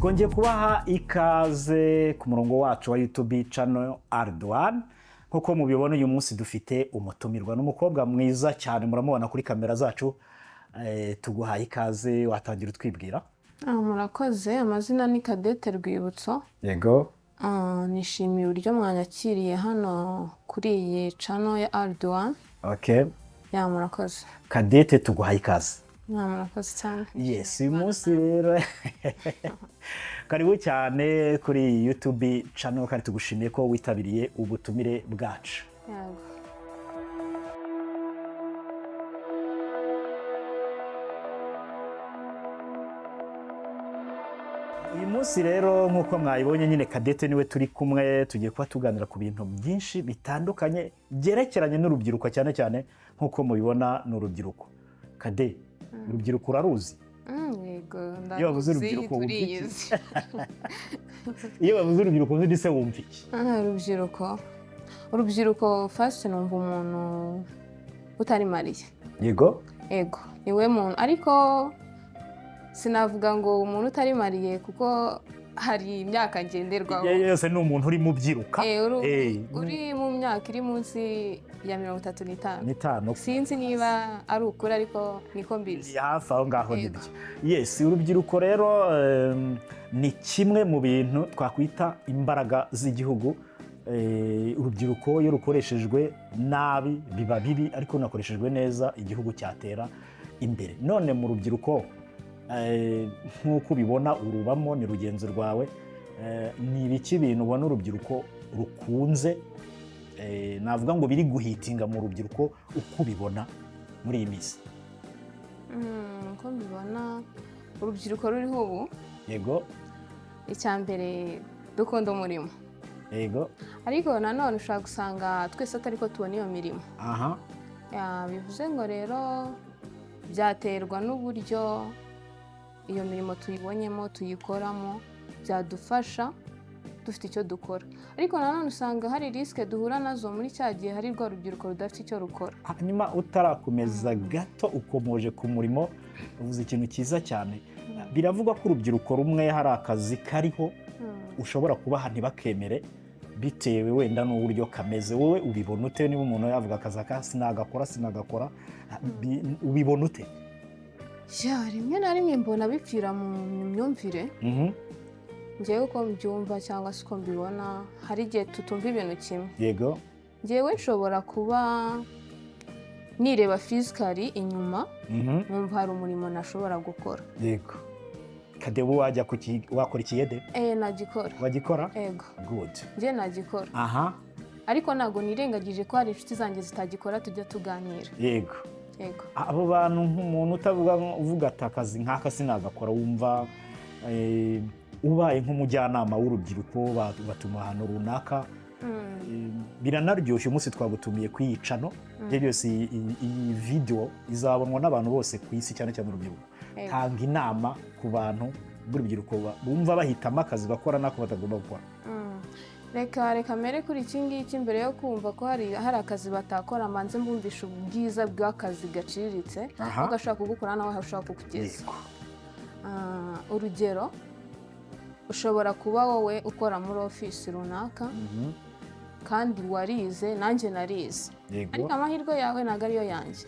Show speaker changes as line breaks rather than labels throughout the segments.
twongeye kubaha ikaze ku murongo wacu wa YouTube channel Ardoan. Nkuko mubibona uyu munsi dufite umutumirwa n'umukobwa mwiza cyane muramubona kuri kamera zacu. Tuguhaye ikaze, watangira utwibwira.
Murakoze, amazina ni Cadette Rwibutso.
Yego.
Nishimiye uburyo mwanyakiriye hano kuri iyi channel ya Ardoan.
Okay.
Ya murakoze.
Cadette tuguhaye ikaze.
Ya murakoze cyane.
Yes, uyu munsi rero karibu cyane kuri YouTube channel kandi tugushimiye ko witabiriye ubutumire bwacu.
Yego.
Uyu munsi rero nkuko mwayibonye nyine Cadette niwe turi kumwe, tugiye kuba tuganira ku bintu byinshi bitandukanye byerekeranye n'urubyiruko cyane cyane nkuko mubibona n'urubyiruko. Cadette, urubyiruko uraruzi?
Yego,
Iyo bavuze urubyiruko wumva iki? Iyo bavuze urubyiruko uzi se wumva iki?
Urubyiruko first numva umuntu utari mariye.
Yego?
Yego, niwe muntu, ariko sinavuga ngo umuntu utari mariye kuko hari imyaka ngenderwaho.
Yose ni umuntu uri mu byiruka.
Uri mu myaka iri munsi ya 35.
Nitano.
Sinzi niba ari ukuri ariko niko mbizi.
Hafi aho ngaho nibyo. Yes, urubyiruko rero ni kimwe mu bintu twakwita imbaraga z'igihugu. Urubyiruko iyo rukoreshejwe nabi biba bibi, ariko nakoreshejwe neza igihugu cyatera imbere. None mu rubyiruko nk'uko ubibona urubamo, ni rugenzi rwawe, ni ibiki bintu ubona urubyiruko rukunze, navuga ngo biri guhitinga mu rubyiruko uko ubibona muri iyi minsi?
Uko mbibona urubyiruko ruriho ubu,
yego,
icyambere dukunda umurimo.
Yego.
Ariko nanone ushaka gusanga twese atari ko tubona iyo mirimo.
Aha.
Bivuze ngo rero byaterwa n'uburyo iyo mirimo tuyibonyemo, tuyikoramo, byadufasha dufite icyo dukora. Ariko nanone usanga hari risike duhura nazo muri cya gihe hari rwa rubyiruko rudafite icyo rukora.
Hanyuma utarakomeza gato ukomoje ku murimo, uvuze ikintu cyiza cyane. Biravugwa ko urubyiruko rumwe hari akazi kariho ushobora kubaha ntibakemere bitewe wenda n'uburyo kameze. Wowe ubibona ute? Niba umuntu yavuga akazi aka sinagakora ubibona ute?
Rimwe na rimwe mbona bipfira mu myumvire. Njyewe uko mbyumva cyangwa se uko mbibona, hari igihe tutumva ibintu kimwe.
Yego.
Njyewe nshobora kuba nireba physically inyuma, numva hari umurimo nashobora gukora.
Yego. Kadebu wajya wakora ikiyede?
Nagikora.
Wagikora?
Yego.
Good.
Njye nagikora.
Aha.
Ariko ntago nirengagije ko hari inshuti zanjye zitagikora, tujya tuganira.
Yego.
Yego.
Abo bantu nk'umuntu uvuga ati akazi nk'aka sinagakora, wumva ubaye nk'umujyanama w'urubyiruko batuma ahantu runaka, biranaryoshye. Umunsi twagutumiye kwiyicano byose, iyi video izabonwa n'abantu bose ku isi cyane cyane urubyiruko. Tanga inama ku bantu b'urubyiruko bumva bahitamo akazi bakora nako batagomba gukora.
Reka mere kuri iki ngiki, mbere yo kumva ko hari akazi batakora, manze mbumvisha ubwiza bw'akazi gaciriritse ugashaka kugukora nawe hashaka kukugeza. Urugero, ushobora kuba wowe ukora muri ofisi runaka kandi warize, nanjye narize, ariko amahirwe yawe ntabwo ariyo yanjye.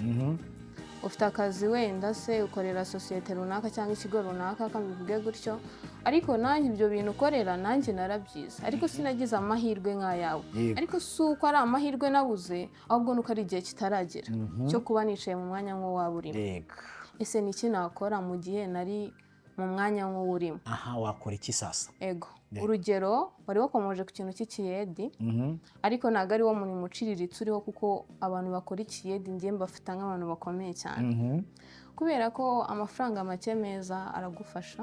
Ufite akazi wenda se ukorera sosiyete runaka cyangwa ikigo runaka, kambivuge gutyo, ariko nanjye ibyo bintu ukorera nanjye narabyize, ariko sinagize amahirwe nk'ayawe. Ariko si uko ari amahirwe nabuze, ahubwo nuko ari igihe kitaragera cyo kuba nicaye mu mwanya nk'uwo waba urimo. Ese ni iki nakora mu gihe nari mu mwanya nk'uwo urimo?
Wakora iki sasa?
Ego. Urugero, wari wakomoje ku kintu cy'ikiyedi, ariko ntabwo ari wo murimo uciriritse uriho, kuko abantu bakora ikiyedi njye mbafata nk'abantu bakomeye cyane. Kubera ko amafaranga make meza aragufasha.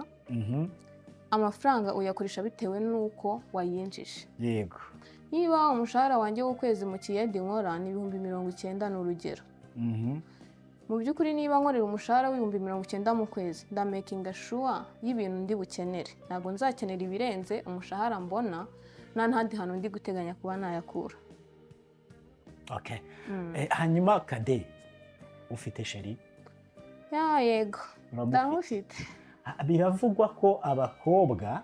Amafaranga uyakoresha bitewe n'uko wayinjije.
Yego.
Niba umushahara wanjye w'ukwezi mu kiyedi nkora ni 90,000 ni urugero. Mu by'ukuri niba nkorera umushahara w'ibihumbi 90 mu kwezi, ndamakinga sure y'ibintu ndi bukenere. Ntabwo nzakenera ibirenze umushahara mbona, nta ntandi hantu ndi guteganya kuba nayakura.
Okay. Hanyuma Kade, ufite sheri?
Yego. Ndamufite.
biravugwa ko abakobwa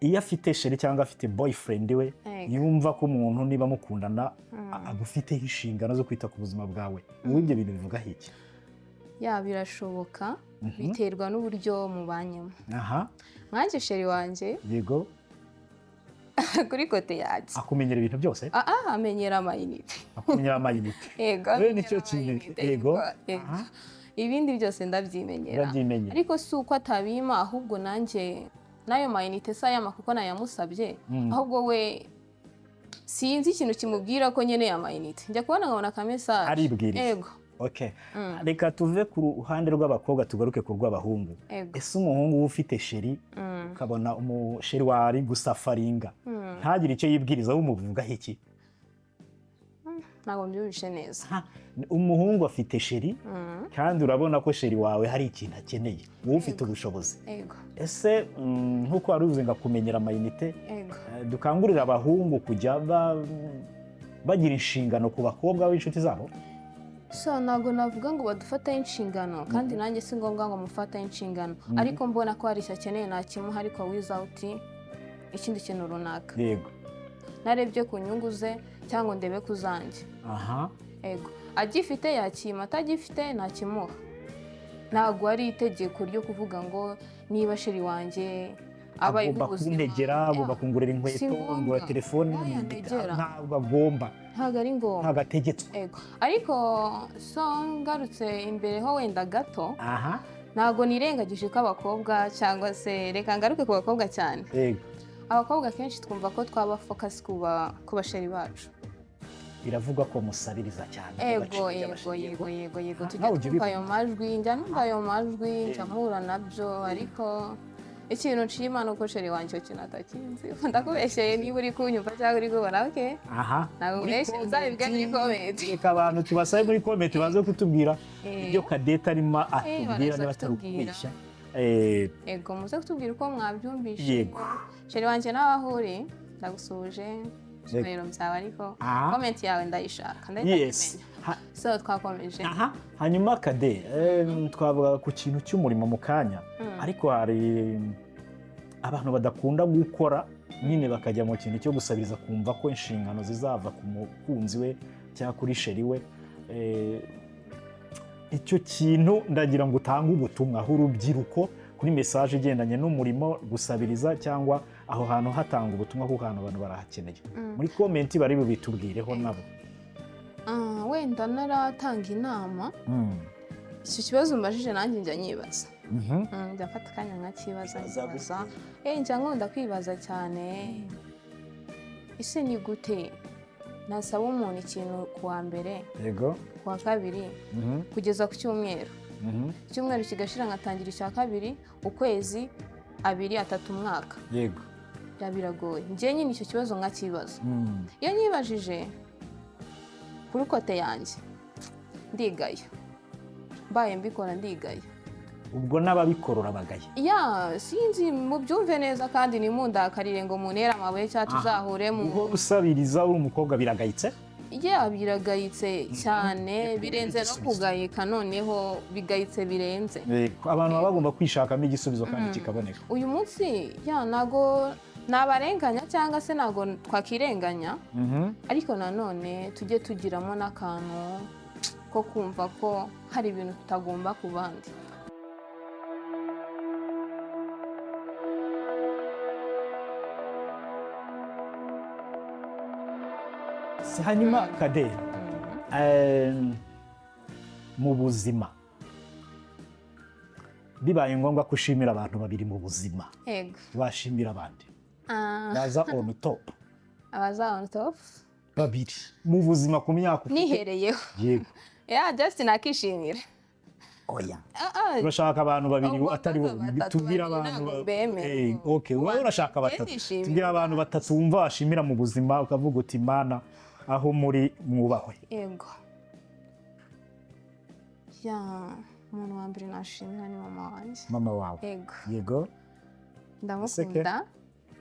iyo afite sheri cyangwa afite boyfriend we yumva ko umuntu niba mukundana agufiteho inshingano zo kwita ku buzima bwawe. Ibyo bintu bivuga iki?
Ya birashoboka biterwa n'uburyo mubanyemo. Mwanjye sheri wanjye
yego
kuri kote yacu
akumenyera ibintu byose.
Amenyera amayinite.
Akumenyera amayinite.
Yego.
Nicyo kintu. Yego.
Ibindi byose ndabyimenyera. Ariko si uko atabima, ahubwo nanjye nayo mayinite sayama kuko nayamusabye, ahubwo we sinzi ikintu kimubwira ko nyene ya mayinite. Njya kubona nkabona ka message
aribwiriza.
Yego.
Okay. Reka tuve ku ruhande rw'abakobwa tugaruke ku rw'abahungu. Ese umuhungu ufite sheri ukabona umusheri wari gusafaringa ntagire icyo yibwiriza wumuvuga iki?
Ntabwo mbyumvishe neza.
Umuhungu afite sheri kandi urabona ko sheri wawe hari ikintu akeneye, wowe ufite ubushobozi. Ese nkuko wari uvuze ngo kumenyera amayinite, dukangurira abahungu kujya bagira inshingano ku bakobwa b'inshuti zabo?
So ntabwo navuga ngo badufataho inshingano kandi nanjye si ngombwa ngo mufataho inshingano, ariko mbona ko hari icyo akeneye nakimuha ariko without ikindi kintu runaka.
Yego.
Narebye ku nyungu ze cyangwa ndebe ku zanjye. Yego. Agifite yakima, atagifite nakimuha. Ntabwo ari itegeko ryo kuvuga ngo niba sheri wanjye abaye ubuzima
kuntegera agomba kungurira inkweto ngura telefone, ntabwo agomba,
ntabwo ari ngombwa,
ntabwo ategetswe.
Yego. Ariko so ngarutse imbere ho wenda gato, ntabwo nirengagije ko abakobwa cyangwa se reka ngaruke ku bakobwa cyane.
Yego.
Abakobwa kenshi twumva ko twaba focus ku basheri bacu.
Biravugwa ko musabiriza cyane.
Yego. Tujya twumva ayo majwi, njya numva ayo majwi, njya mpura nabyo, ariko ikintu nshima nuko sheri wanjye icyo kintu atakinzi. Ndakubeshyeye niba uri kunyumva cyangwa uri kubona. Okay. Ntabwo ubeshye, uzabibwe muri comment.
Reka abantu tubasabe muri comment baze kutubwira ibyo Cadette arimo atubwira niba atarukubeshya.
Yego, muze kutubwira uko mwabyumvishe.
Yego.
Sheri wanjye nawe ahuri, ndagusuje. Rero msaba ariko comment yawe ndayishaka.
Yes.
So twakomeje.
Hanyuma Kade, twavuga ku kintu cy'umurimo mu kanya, ariko hari abantu badakunda gukora nyine bakajya mu kintu cyo gusabiriza kumva ko inshingano zizava ku mukunzi we cyangwa kuri sheri we. Icyo kintu ndagira ngo utange ubutumwa aho urubyiruko kuri message igendanye n'umurimo gusabiriza cyangwa aho hantu hatanga ubutumwa kuko abantu barahakeneye. Muri comment bari bubitubwireho nabo.
Wenda naratanga inama. Icyo kibazo mbajije nanjye njya nyibaza. Ndafata akanya nkakibaza. Njya nkunda kwibaza cyane. Ese ni gute nasaba umuntu ikintu kuwa mbere,
yego,
kuwa kabiri, kugeza ku cyumweru. Icyumweru kigashira nkatangira icya kabiri, ukwezi, 2, 3 umwaka.
Yego.
Biragoye. Njye nyine icyo kibazo nkakibaza. Iyo nyibajije kuri kote yanjye ndigaya. Mbaye mbikora ndigaya.
Ubwo n'ababikorora bagaye.
Sinzi mubyumve neza kandi nimundakarire ngo munera amabuye cyangwa tuzahure mu.
Uho usabiriza uri umukobwa biragayitse?
Biragayitse cyane, birenze no kugayika, noneho bigayitse birenze.
Abantu baba bagomba kwishakamo igisubizo kandi kikaboneka.
Uyu munsi nago nabarenganya cyangwa se nago twakirenganya, ariko nanone tujye tugiramo n'akantu ko kumva ko hari ibintu tutagomba ku bandi.
Hanyuma Kade, mu buzima bibaye ngombwa kushimira abantu babiri mu buzima,
Yego.
Washimira abandi? Baza on top.
Abaza on top?
Babiri mu buzima ku myaka ufite.
Nihereyeho.
Yego.
Just nakishimira.
Oya. Urashaka abantu babiri atari tubwira abantu. Okay, wowe urashaka batatu. Tubwira abantu batatu wumva washimira mu buzima ukavuga uti Imana aho muri mwubahwe.
Yego. Umuntu wa mbere nashimira ni mama wanjye.
Mama wawe.
Yego.
Yego.
Ndamukunda.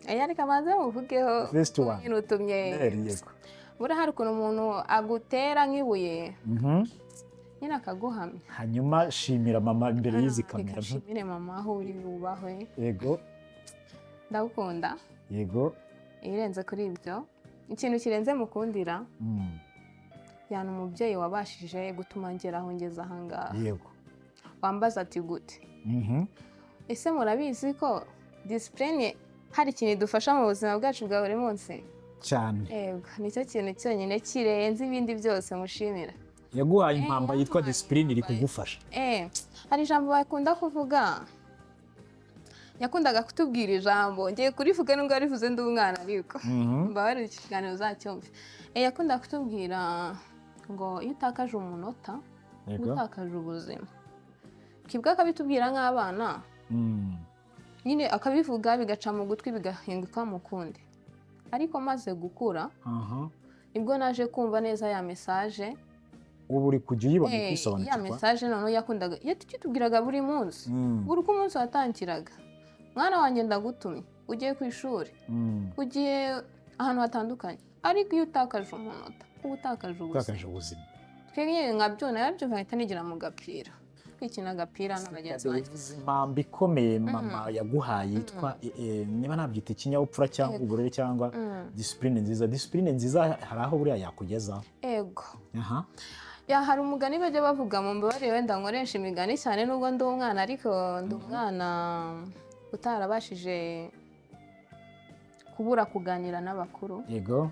Ariko amaze muvugeho.
First one.
Utumye.
Yego.
Bura hari ukuntu umuntu agutera nk'ibuye. nyine akaguhamya.
hanyuma shimira mama imbere y'izi kamera.
Reka nshimire mama aho uri wubahwe.
Yego.
Ndagukunda.
Yego.
Ibirenze kuri ibyo, ikintu kirenze mukundira, yana umubyeyi wabashije gutuma ngera aho ngeze aha ngaha.
Yego.
Wambaza ati gute? Ese murabizi ko disipurine hari ikintu idufasha mu buzima bwacu bwa buri munsi?
Cyane.
Yego, nicyo kintu cyonyine kirenze ibindi byose mushimira.
Yaguhaye impamba yitwa disipurine iri kugufasha.
Hari ijambo bakunda kuvuga, yakundaga kutubwira ijambo, ngiye kurivuga nubwo arivuze ndi umwana ariko mbabare ikiganiro uzacyumve. Yakundaga kutubwira ngo iyo utakaje umunota utakaje ubuzima. Kibwa akabitubwira nk'abana, nyine akabivuga bigaca mu gutwi bigahinduka mu kundi. Ariko maze gukura nibwo naje kumva neza ya mesaje.
Ubu uri kujya uyibona kwisobanukirwa.
Ya mesaje noneho yakundaga yatubwiraga buri munsi, buri uko umunsi watangiraga, mwana wanjye ndagutumye ugiye ku ishuri, ugiye ahantu hatandukanye, ariko iyo utakaje umunota uba utakaje
ubuzima.
Twebwe nkabyona yabyo nkahita nigira mu gapira, kwikina agapira n'abagenzi banjye.
Impamba ikomeye mama yaguhaye yitwa niba nabyita ikinyabupfura cyangwa uburere cyangwa disipurine nziza. Disipurine nziza hari aho buriya yakugeza.
Ego. Hari umugani bajya bavuga, mu mbabare wenda nkoresha imigani cyane nubwo ndi umwana, ariko ndi umwana utarabashije kubura kuganira n'abakuru.
Yego.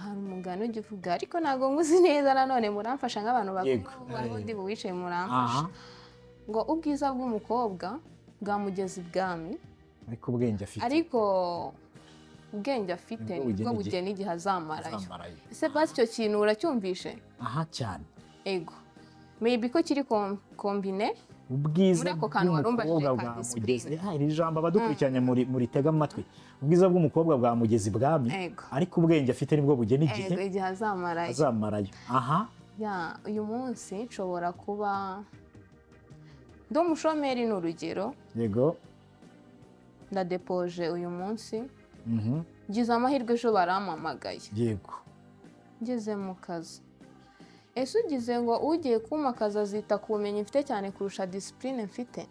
Hari umugani ujya uvuga, ariko ntabwo nguzi neza, nanone muramfasha nk'abantu bakuru aho ndi buwicaye muramfasha, ngo ubwiza bw'umukobwa bwamugeza ibwami, ariko ubwenge afite nibwo bugena igihe azamarayo. Ese basi icyo kintu uracyumvishe?
Cyane.
Ego. Maybe ko kiri kombine
ubwiza bw'umukobwa bwamugeza. Iri jambo abadukurikiranye muri tega amatwi. Ubwiza bw'umukobwa bwamugeza ibwami, ariko ubwenge afite nibwo bugena igihe azamarayo. Uyu munsi nshobora kuba ndi umushomeri, ni urugero. Yego.
Ndadepoje uyu munsi, ngize amahirwe ejo barampamagaye.
Yego.
Ngeze mu kazi. Ese ugize ngo ugiye kumakaza azita ku bumenyi mfite cyane kurusha disipurine mfite?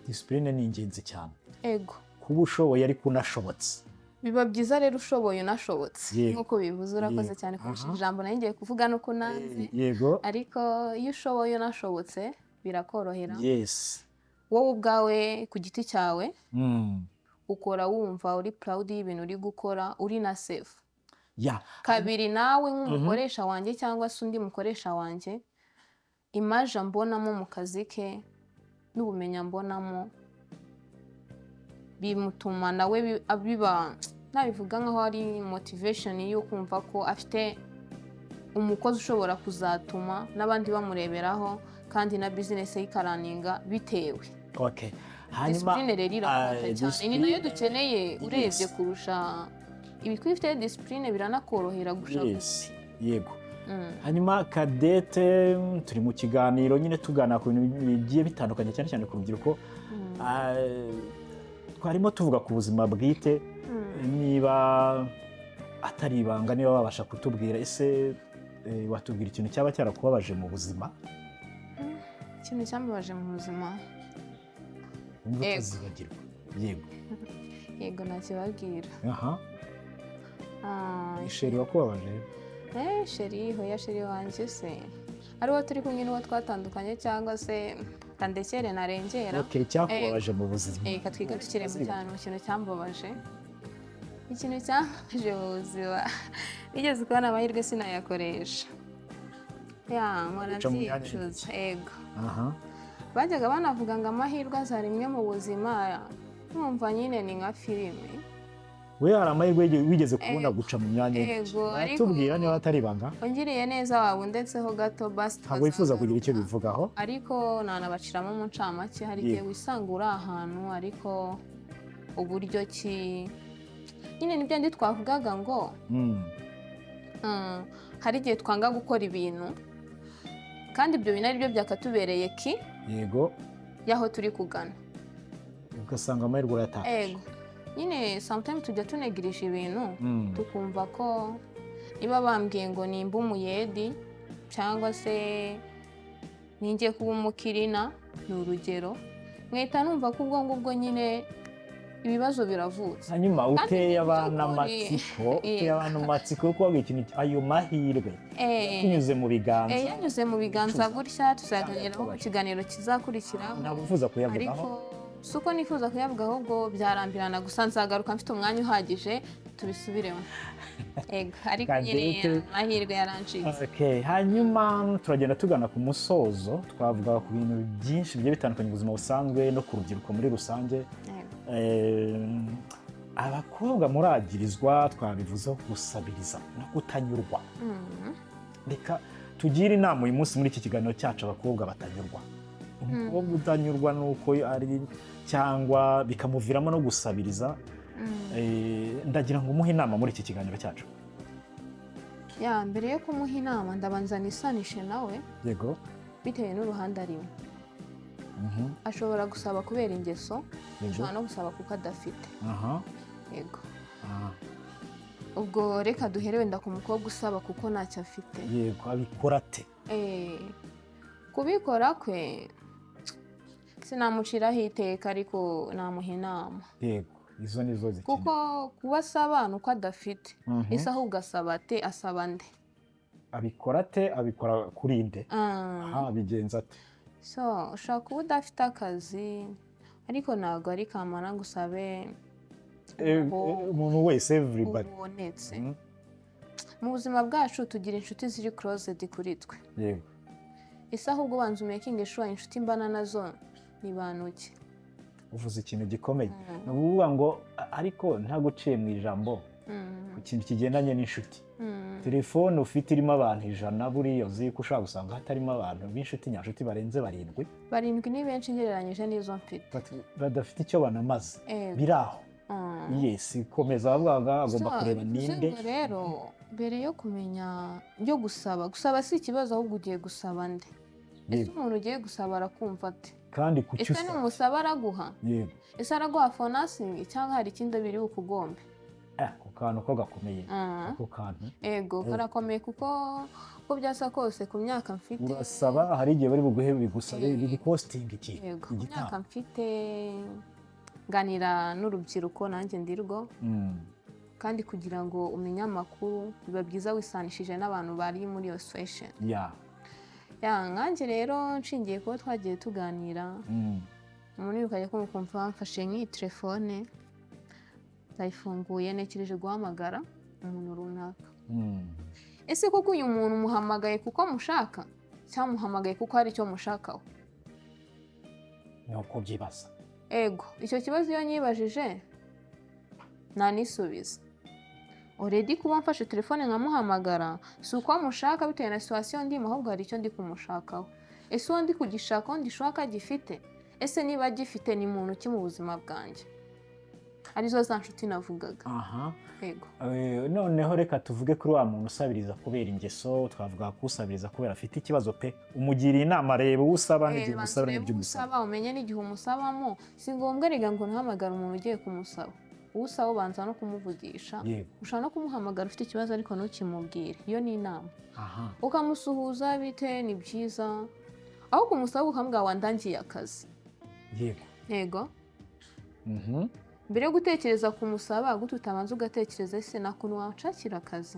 Disipurine ni ingenzi cyane.
Ego.
Kuba ushoboye ariko unashobotse.
Biba byiza rero ushoboye unashobotse. Nk'uko bivuze, urakoze cyane kurusha ijambo nari ngiye kuvuga nuko nazi.
Yego.
Ariko iyo ushoboye unashobotse birakorohera.
Yes.
Wowe ubwawe ku giti cyawe ukora wumva uri proud y'ibintu uri gukora, uri na safe. Kabiri, nawe nk'umukoresha wanjye cyangwa se undi mukoresha wanjye, imaje mbonamo mu kazi ke n'ubumenyi mbonamo bimutuma nawe biba, nabivuga nkaho ari motivation yo kumva ko afite umukozi ushobora kuzatuma n'abandi bamureberaho kandi na business ye ikaraninga bitewe.
Hanyuma
disipurine rero irakonta cyane, ni nayo dukeneye urebye kurusha ibifite disipurine, biranakorohera gushaka.
Yego. Hanyuma Cadette, turi mu kiganiro nyine tugana ku bintu bigiye bitandukanye cyane cyane ku rubyiruko. Twarimo tuvuga ku buzima bwite, niba atari ibanga, niba babasha kutubwira, ese watubwira ikintu cyaba cyarakubabaje mu buzima?
Ikintu cyambabaje mu buzima?
Utazibagirwa. Yego.
Yego, nakibabwira.
Sheri wakubabaje?
Sheri, hoya sheri wanjye se ari uwo turi kumwe n'uwo twatandukanye, cyangwa se kandekere narengera.
Cyakubabaje mu buzima?
Reka twiga tukiri mu cyane mu kintu cyambabaje. Ikintu cyambabaje mu buzima nigeze kubona amahirwe sinayakoresha. Mpora mbyicuza. Ego. Bajyaga banavuga ngo amahirwe aza rimwe mu buzima, numva nyine ni nka filime.
We hari amahirwe wigeze kubona guca mu myanya?
Yego.
Tubwira niba atari ibanga.
Ungiriye neza wabundetseho gato basi.
Ntabwo wifuza kugira icyo bivugaho?
Ariko nanabaciramo mu ncamake. Hari igihe wisanga uri ahantu, ariko uburyo ki nyine nibyo ndi twavugaga ngo hari igihe twanga gukora ibintu kandi ibyo bintu ari byo byakatubereye ki.
Yego.
Yaho turi kugana,
ugasanga amahirwe urayatakaje.
Yego. Nyine sometimes tujya tunegirisha ibintu tukumva ko niba bambwiye ngo nimba umuyedi cyangwa se ninjye kuba umukirina ni urugero nkahita numva ko ubwo ngubwo nyine ibibazo biravutse.
hanyuma uteye abantu amatsiko yo kubaga ikintu ayo mahirwe tunyuze mu biganza
yanyuze mu biganza gutya tuzaganiraho mu kiganiro kizakurikiraho
nabufuza kuyavugaho
ariko si uko nifuza kuyavugaho ubwo byarambirana gusa nzagaruka mfite umwanya uhagije tubisubiremo ariko nyine amahirwe yarancitse.
hanyuma turagenda tugana ku musozo twavuga ku bintu byinshi bigiye bitandukanye ubuzima busanzwe no ku rubyiruko muri rusange. Abakobwa muragirizwa twabivuzeho gusabiriza no kutanyurwa. Reka tugire inama uyu munsi muri iki kiganiro cyacu abakobwa batanyurwa. Umukobwa utanyurwa nuko ari cyangwa bikamuviramo no gusabiriza. Ndagira ngo umuhe inama muri iki kiganiro cyacu.
Mbere yo kumuha inama ndabanza nisanishe nawe
yego
bitewe n'uruhande arimo. Ashobora gusaba kubera ingeso, ashobora no gusaba kuko adafite. Yego. Ubwo reka duhere wenda ku mukobwa usaba kuko ntacyo afite.
Yego, abikora ate?
Kubikora kwe sinamuciraho iteka ariko namuha inama.
Yego, izo nizo zikina.
Kuko kuba asaba nuko adafite. Ese ahubwo asaba ate, asaba nde?
Abikora ate, abikora kuri nde? Bigenza ate?
ushobora kuba udafite akazi ariko ntabwo ari kamara ngo usabe
umuntu wese everybody
ubonetse. Mu buzima bwacu tugira inshuti ziri closed kuri twe.
Yego.
Ese ahubwo banza umaking sure inshuti mbana nazo ni bantu ki?
Uvuze ikintu gikomeye. Ni ukuvuga ngo ariko nta guciye mu ijambo ku kintu kigendanye n'inshuti. Telefone ufite irimo abantu 100 buriya uzi ko ushaka gusanga hatarimo abantu b'inshuti nyanshuti barenze 7.
7 ni benshi ngereranyije n'izo mfite.
Badafite icyo banamaze. Biraho. Yes, komeza bavuga agomba kureba ninde.
Rero mbere yo kumenya byo gusaba si ikibazo ahubwo ugiye gusaba nde. Ese umuntu ugiye gusaba arakumva ate?
Kandi kucyusa.
Ese n'umusaba araguha?
Yego.
Ese araguha financing cyangwa hari ikindi biri ukugombe?
Ku kantu ko gakomeye. Ako kantu.
Yego, karakomeye kuko uko byasa kose ku myaka mfite.
Urasaba hari igihe bari buguhe bigusabe bigukosting iki.
Yego, ku myaka mfite ganira n'urubyiruko nanjye ndirwo. Kandi kugira ngo umenye amakuru biba byiza wisanishije n'abantu bari muri iyo situation. Nkanjye rero nshingiye kuba twagiye tuganira. Umuntu yukaye ko mukumva mfashe nk'iyi telefone ndayifunguye nekereje guhamagara umuntu runaka. Ese koko uyu muntu muhamagaye kuko mushaka cyangwa muhamagaye kuko hari icyo mushakaho?
Nuko byibaza.
Ego, icyo kibazo iyo nyibajije nanisubiza. Already kuba mfashe telefone nkamuhamagara si uko mushaka bitewe na situation ndimo ahubwo hari icyo ndi kumushakaho. Ese uwo ndi kugishakaho ndishaka gifite? Ese niba gifite ni muntu ki mu buzima bwanjye? Arizo za nshuti navugaga. Yego.
Noneho reka tuvuge kuri wa muntu usabiriza kubera ingeso, twavuga ko usabiriza kubera afite ikibazo pe. Umugira inama reba usaba n'igihe umusaba n'ibyo umusaba.
Umenye n'igihe umusabamo, si ngombwa rega ngo ntahamagara umuntu ugiye kumusaba. Usaba ubanza no kumuvugisha. Ushaka no kumuhamagara ufite ikibazo ariko ntukimubwire. Iyo ni inama. Ukamusuhuza bite ni byiza. Aho kumusaba ukambwira wandangiye akazi.
Yego.
Yego. Mbere yo gutekereza kumusaba gute utabanza ugatekereza ese nakuntu wacakira akazi.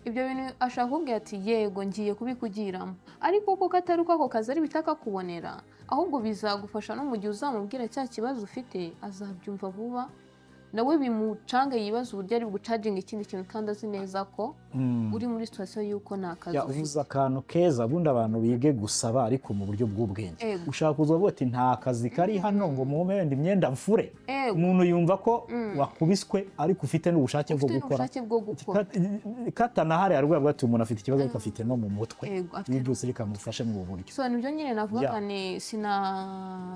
Ibyo bintu ashaka kubwira ati yego ngiye kubikugiramo ariko koko atari uko ako kazi ari bitaka kubonera ahubwo bizagufasha no mu gihe uzamubwira cya kibazo ufite azabyumva vuba nawe bimucanga yibaza uburyo ari bugucaginga ikindi kintu kandi azi neza ko uri muri situation y'uko nta kazi ufite.
Uvuze akantu keza bundi abantu bige gusaba ariko mu buryo bw'ubwenge. Ushaka kuzavuga ati nta kazi kari hano ngo mume wenda imyenda mfure. Umuntu yumva ko wakubiswe ariko ufite n'ubushake bwo gukora. Katanahari arwaye bwati umuntu afite ikibazo ariko afite no mu mutwe. Ibi byose rikamufasha mu buryo.
So nibyo nyine navuga ni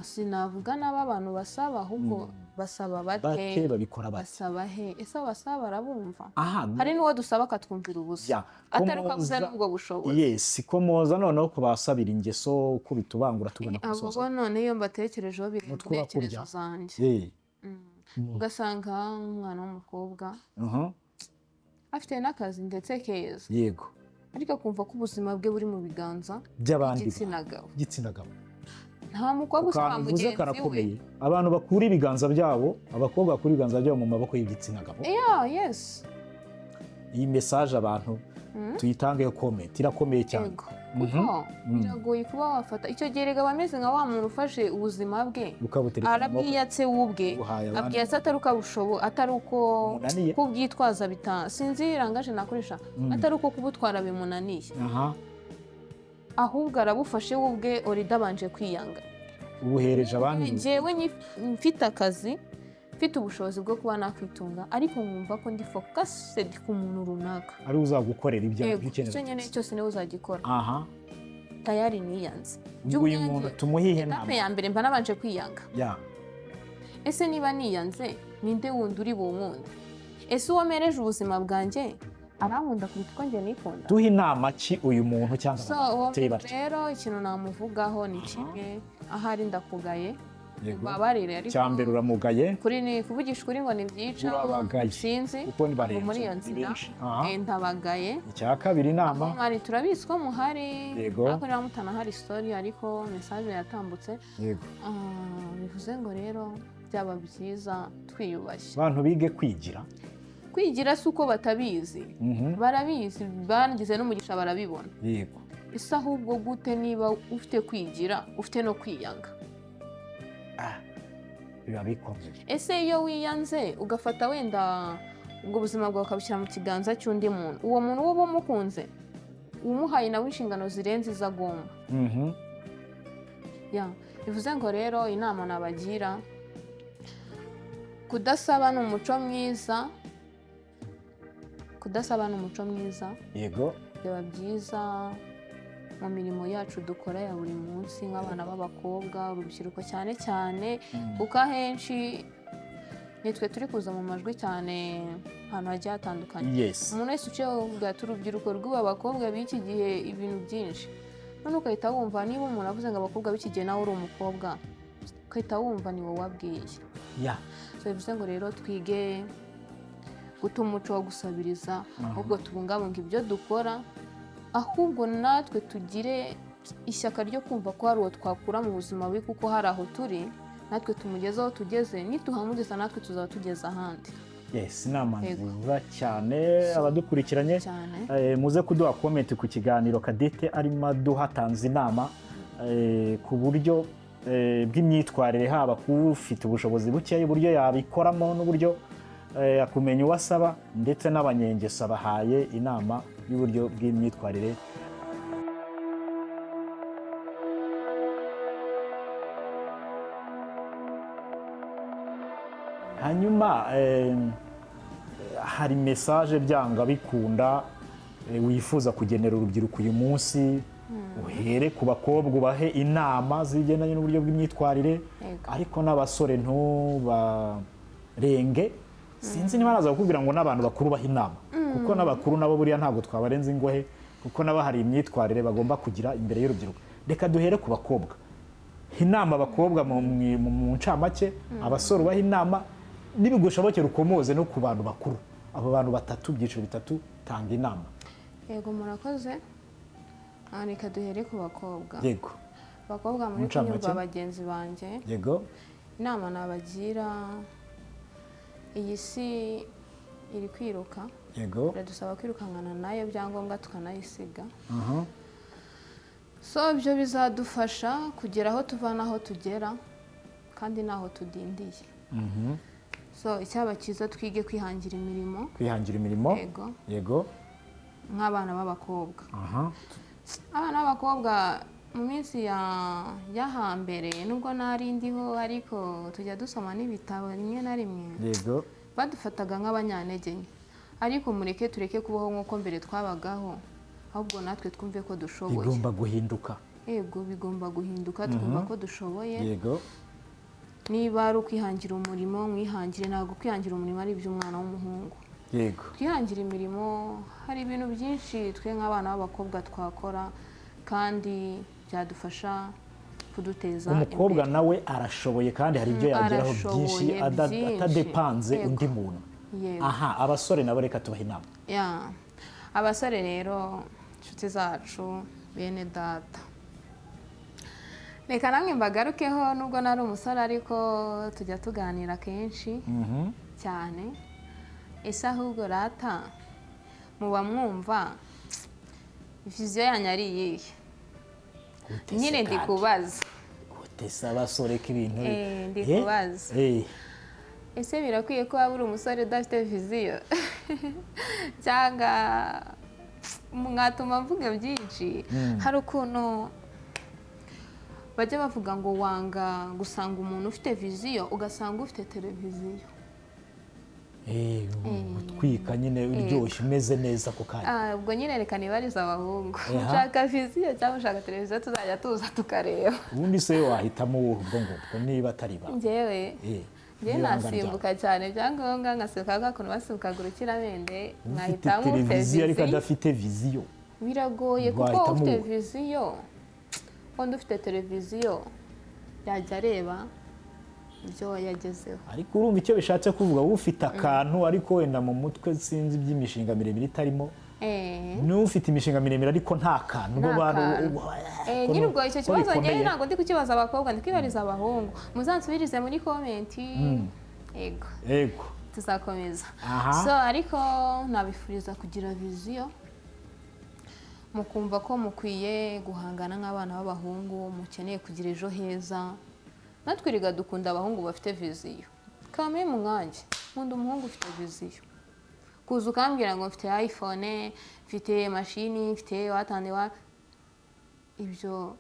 sinavuga n'aba bantu basaba ahubwo basaba bate
babikora bate.
Basaba he ese basaba barabumva. Hari n'uwo dusaba akatwumvira ubusa atari ukabuze n'ubwo bushobozi.
Yes, komoza noneho kubasabira ingeso uko bitubangura tubona
kusoza. Abo none iyo mbatekerejeho birengekerezo zanjye. Ugasanga umwana w'umukobwa afite n'akazi ndetse keza,
yego,
ariko akumva ko ubuzima bwe buri mu biganza
by'abandi
by'igitsina gabo.
nta
mukobwa usaba mugenzi we.
karakomeye, abantu bakura ibiganza byabo, abakobwa bakura ibiganza byabo mu maboko y'igitsina gabo.
Yes.
Iyi message abantu tuyitangeho comment irakomeye cyane.
Kuko biragoye kuba wafata icyo gihe rega bameze nka wa muntu ufashe ubuzima bwe arabwiyatse wubwe, abwiyatse atari uko kubyitwaza sinzi irangaje nakoresha, atari uko kubutwara bimunaniye, ahubwo arabufashe wubwe oridabanje kwiyanga,
ubuhereje abandi.
Njyewe mfite akazi, mfite ubushobozi bwo kuba nakwitunga, ariko nkumva ko ndi focused ku muntu runaka
ari uzagukorera ibyo
ukeneye, icyo nyene cyose niwe uzagikora. Tayari niyanze.
Uyu muntu tumuhihe nama
ya mbere mba nabanje kwiyanga. Ese niba niyanze ninde wundi uri bunkunde? Ese uwo mereje ubuzima bwanjye arankunda kuruta uko njye nikunda?
Duhe inama ki uyu muntu cyangwa
rero ikintu namuvugaho ni kimwe, ahari ndakugaye,
babarire, ariko cyambere uramugaye
kuri ni kuvugisha kuri ngo ni byica sinzi muri iyo nzira ndabagaye.
Icya kabiri inama
mwari turabizi ko muhari, ariko niba mutanahari story ariko message yatambutse, bivuze ngo rero byaba byiza twiyubashye,
abantu bige kwigira
si uko batabizi, barabizi, bangize n'umugisha barabibona.
Yego,
ese ahubwo gute niba ufite kwigira ufite no kwiyanga?
biba bikomeye.
Ese iyo wiyanze ugafata wenda ubwo buzima bwawe ukabushyira mu kiganza cy'undi muntu, uwo muntu uba umukunze, umuhaye nawe inshingano zirenze izo agomba. Bivuze ngo rero inama nabagira, kudasaba ni umuco mwiza,
yego,
byaba byiza mu mirimo yacu dukora ya buri munsi nk'abana b'abakobwa, urubyiruko cyane cyane, kuko ahenshi nitwe turi kuza mu majwi cyane ahantu hagiye hatandukanye. Umuntu wese uciye avuga ati urubyiruko rw'abakobwa b'iki gihe ibintu byinshi, none ukahita wumva niba umuntu avuze ngo abakobwa b'iki gihe nawe uri umukobwa, ukahita wumva ni wowe wabwiye. Bivuze ngo rero twige guta umuco wo gusabiriza, ahubwo tubungabunga ibyo dukora, ahubwo natwe tugire ishyaka ryo kumva ko hari uwo twakura mu buzima bubi, kuko hari aho turi natwe tumugeze aho tugeze, nituhamugeza natwe tuzaba tugeze ahandi.
Inama nziza cyane. Abadukurikiranye muze kuduha comment ku kiganiro Cadette arimo aduha, atanze inama ku buryo bw'imyitwarire, haba kufite ubushobozi bukeya uburyo yabikoramo n'uburyo akumenya uwo asaba, ndetse n'abanyengeso bahaye inama y'uburyo bw'imyitwarire. Hanyuma hari message byanga bikunda wifuza kugenera urubyiruko uyu munsi, uhere ku bakobwa ubahe inama zigendanye n'uburyo bw'imyitwarire, ariko n'abasore ntubarenge. Sinzi niba naza kukubwira ngo n'abantu bakuru baha inama, kuko n'abakuru nabo buriya ntabwo twabarenza ingohe, kuko nabo hari imyitwarire bagomba kugira imbere y'urubyiruko. Reka duhere ku bakobwa, inama abakobwa mu ncamake, abasore ubaha inama, n'ibigushobokera ukomoze no ku bantu bakuru. Abo bantu batatu, byiciro bitatu, tanga inama.
Yego, murakoze. Reka duhere ku bakobwa.
Yego,
abakobwa muri kunyurwa bagenzi banjye,
yego,
inama nabagira, iyi si iri kwiruka,
yego,
biradusaba kwirukankana nayo, byangombwa tukanayisiga. Ibyo bizadufasha kugera aho tuva n'aho tugera, kandi n'aho tudindiye. Icyaba cyiza twige kwihangira imirimo. Yego,
yego,
nk'abana b'abakobwa. Abana b'abakobwa mu minsi y'ahambere, nubwo nari ndiho, ariko tujya dusoma n'ibitabo rimwe na rimwe,
yego,
badufataga nk'abanyantege nke, ariko tureke kubaho nk'uko mbere twabagaho, ahubwo natwe twumve ko dushoboye.
Bigomba guhinduka.
Yego, bigomba guhinduka, twumva ko dushoboye.
Yego,
niba ari ukwihangira umurimo, mwihangire. Ntabwo kwihangira umurimo ari iby'umwana w'umuhungu.
Yego,
twihangira imirimo, hari ibintu byinshi twe nk'abana b'abakobwa twakora, kandi byadufasha kuduteza imbere.
Umukobwa nawe arashoboye, kandi hari ibyo yageraho byinshi atadepanze undi muntu.
yego
aha abasore nabo reka tubahe inama.
ya abasore rero inshuti zacu bene data, reka namwe mbagarukeho nubwo nari umusore ariko tujya tuganira kenshi cyane. Ese ahubwo rata muba mwumva viziyo yanyu ari iyihe? Nyine ndi kubaza
utese abasore k'ibintu
ndi kubaza ese birakwiye ko waba uri umusore udafite viziyo cyangwa mwatuma mvuga byinshi? Hari ukuntu bajya bavuga ngo wanga gusanga umuntu ufite viziyo ugasanga ufite televiziyo
utwika nyine uryoshye umeze neza ku kanya.
ubwo nyine reka nibariza abahungu, ushaka viziyo cyangwa ushaka televiziyo tuzajya tuza tukareba?
ubundi se wahitamo uwo ubwo ngubwo niba atari ba
njyewe nasimbuka cyane byangombwa ngasimbuka gakuntu basimbukaga urukiramende,
nkahitamo televiziyo ariko adafite viziyo
biragoye kuko ufite viziyo undi ufite televiziyo yajya areba ibyo yagezeho.
ariko urumva icyo bishatse kuvuga ufite akantu ariko wenda mu mutwe sinzi iby'imishinga miremire itarimo, n'ufite imishinga miremire ariko nta kantu
nyine ubwo icyo kibazo njyewe ntabwo ndi kukibaza abakobwa, ndi kwibariza abahungu. muzansubirize muri komenti.
yego
tuzakomeza. so ariko nabifuriza kugira viziyo, mukumva ko mukwiye guhangana nk'abana b'abahungu, mukeneye kugira ejo heza. natwiriga dukunda abahungu bafite viziyo. kame mu nkange nkunda umuhungu ufite viziyo. kuza ukambwira ngo mfite iPhone, mfite mashini, mfite watande wa ibyo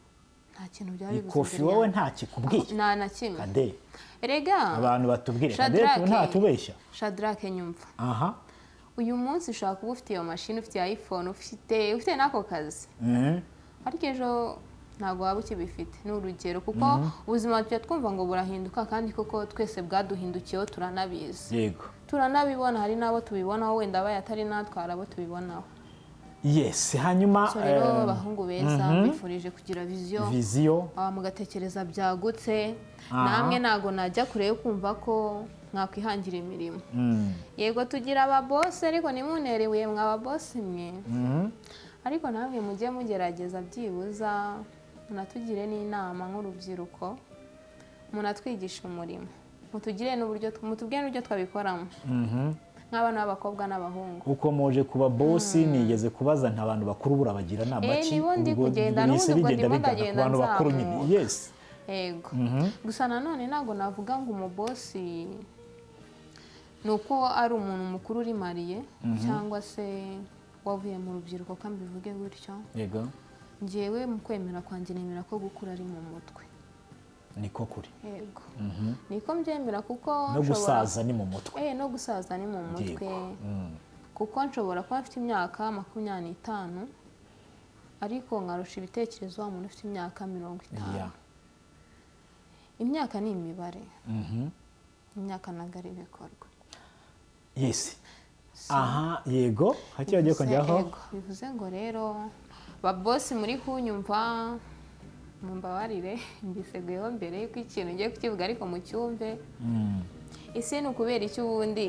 nta kintu byari bivuze.
Ikofi wowe nta kikubwiye
na kimwe.
Kade
erega
abantu batubwire Kade nta tubeshya.
Shadrack nyumva uyu munsi ushaka kuba ufite iyo mashini, ufite iPhone, ufite n'ako kazi, ariko ejo ntabwo waba ukibifite. ni urugero kuko ubuzima tujya twumva ngo burahinduka, kandi koko twese bwaduhindukiyeho turanabizi.
yego
turanabibona, hari n'abo tubibonaho, wenda bayatari natwe hari abo tubibonaho.
yes hanyuma
rero abahungu beza bifurije kugira
viziyo
mugatekereza byagutse. namwe ntabwo najya kure yo kumva ko mwakwihangira imirimo. yego tugira ababosi ariko ntimunerewe mwa ababosi mwe, ariko namwe mujye mugerageza byibuza munatugire n'inama nk'urubyiruko, munatwigisha umurimo, mutubwire n'uburyo twabikoramo nk'abana b'abakobwa n'abahungu.
uko muje kuba bosi nigeze kubaza nta bantu bakuru burabagira nama ki
nibo ndi kugenda n'ubundi ubwo ndimo ndagenda
nzamuka. yes
yego gusa nanone ntabwo navuga ngo umubosi ni uko ari umuntu mukuru uri mariye cyangwa se wavuye mu rubyiruko, ko mbivuge gutyo.
yego
njyewe mu kwemera kwanjye nemera ko gukura ari mu mutwe.
niko kuri.
yego niko mbyemera kuko
no gusaza ni mu mutwe.
no gusaza ni mu mutwe kuko nshobora kuba mfite imyaka 25 ariko nkarusha ibitekerezo wa muntu ufite imyaka 50. imyaka ni imibare. imyaka ntabwo ari ibikorwa.
yes yego hakiye agiye kongeraho.
bivuze ngo rero babosi muri kunyumva mumbabarire mbiseguyeho mbere yuko ikintu ugiye kukivuga ariko mu cyumve. ese ni ukubera iki ubundi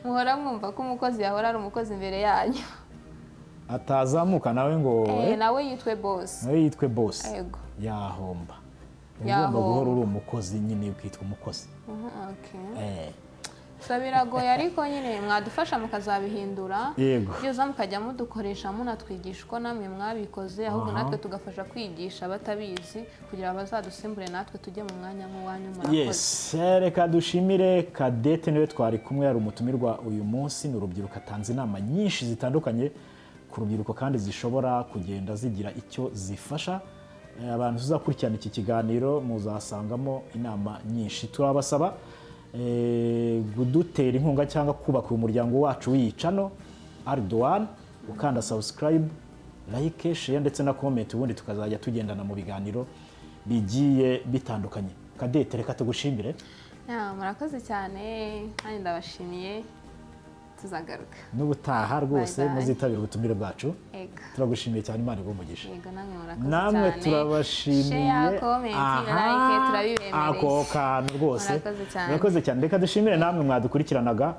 muhora mwumva ko umukozi yahora ari umukozi imbere yanyu,
atazamuka nawe ngo
nawe yitwe bosi?
nawe yitwe bosi
yego
yahomba. ugomba guhora uri umukozi nyine ukitwa umukozi.
so biragoye ariko nyine mwadufasha mukazabihindura.
yego
byiza mukajya mudukoresha munatwigisha uko namwe mwabikoze, ahubwo natwe tugafasha kwigisha abatabizi kugira ngo bazadusimbure natwe tujye mu mwanya nk'uwanyu. murakoze.
yes reka dushimire Cadette niwe twari kumwe, yari umutumirwa uyu munsi. ni urubyiruko atanze inama nyinshi zitandukanye ku rubyiruko kandi zishobora kugenda zigira icyo zifasha abantu. tuzakurikirana iki kiganiro muzasangamo inama nyinshi. turabasaba kudutera inkunga cyangwa kubaka uyu muryango wacu w'iyicano Ardoan, ukanda subscribe, like, share ndetse na comment, ubundi tukazajya tugendana mu biganiro bigiye bitandukanye. Cadette reka tugushimire.
murakoze cyane kandi ndabashimiye. tuzagaruka
n'ubutaha rwose muzitabira ubutumire bwacu. turagushimiye cyane, Imana igumugisha. namwe turabashimiye. ako kantu rwose murakoze cyane. reka dushimire namwe mwadukurikiranaga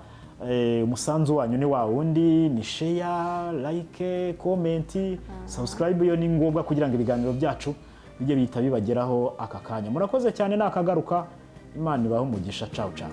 umusanzu wanyu ni wa wundi, ni share, like, comment, subscribe, yo ni ngombwa kugira ngo ibiganiro byacu bijye bihita bibageraho aka kanya. Murakoze cyane, nakagaruka. Imana ibahe umugisha. Ciao ciao.